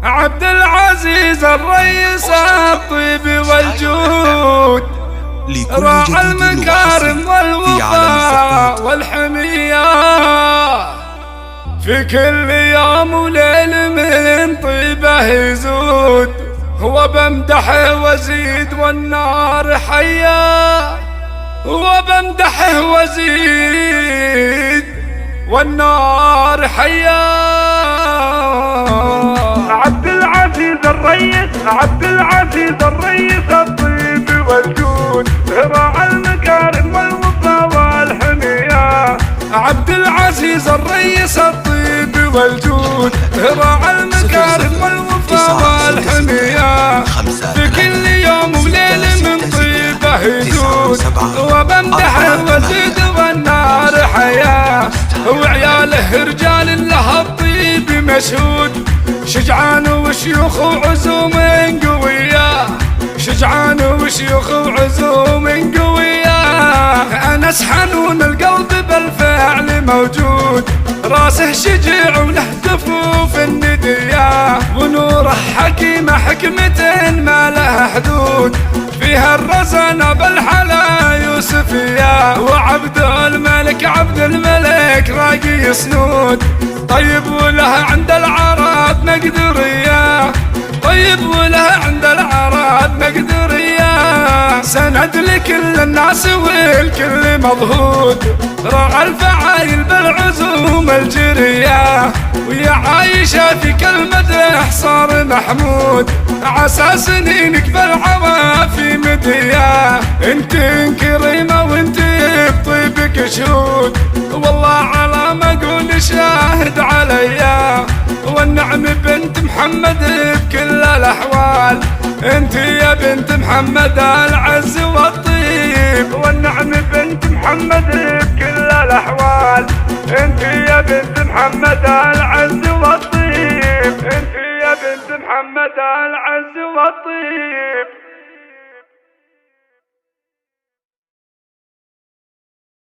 عبد العزيز الرئيس الطيب والجود، راعى المكارم والوفاء والحمية، في كل يوم وليل من طيبه يزود، هو بمدحه وزيد والنار حيا، هو بمدحه وزيد والنار حيا. عبد العزيز الرئيس، عبد العزيز الرئيس الطيب والجود، راعى المكارم والوفاء والحمية. عبد العزيز الرئيس الطيب والجود، راعى المكارم والوفاء والحمية، في كل يوم وليل من طيبه يزود، وبمدحه وزيد والنار حياه، وعياله رجال له الطيب مشهود، شجعان وشيوخ وعزوم قوية، شجعان وشيوخ وعزوم قوية. أنس حنون القلب بالفعل موجود، راسه شجيع وله دفوف الندية، ونوره حكيمة حكمة ما لها حدود، فيها الرزانة بالحلا يوسفية، وعبد الملك عبد الملك راقي سنود، طيب وله عند العرب مقدرية، طيب وله عند العرب مقدرية، سند لكل الناس والكل مضهود، راعى الفعايل بالعزوم الجرية، ويا عايشة في كل مدح صار محمود، عسى سنينك بالعوافي مدية، انت كريمة وانت بطيبك شهود، والله على ما اقول شاهد عليا، والنعم بنت محمد بكل الاحوال، انت يا بنت محمد العز والطيب، والنعم بنت محمد بكل الاحوال، انت يا بنت محمد العز والطيب، انت يا بنت محمد العز والطيب.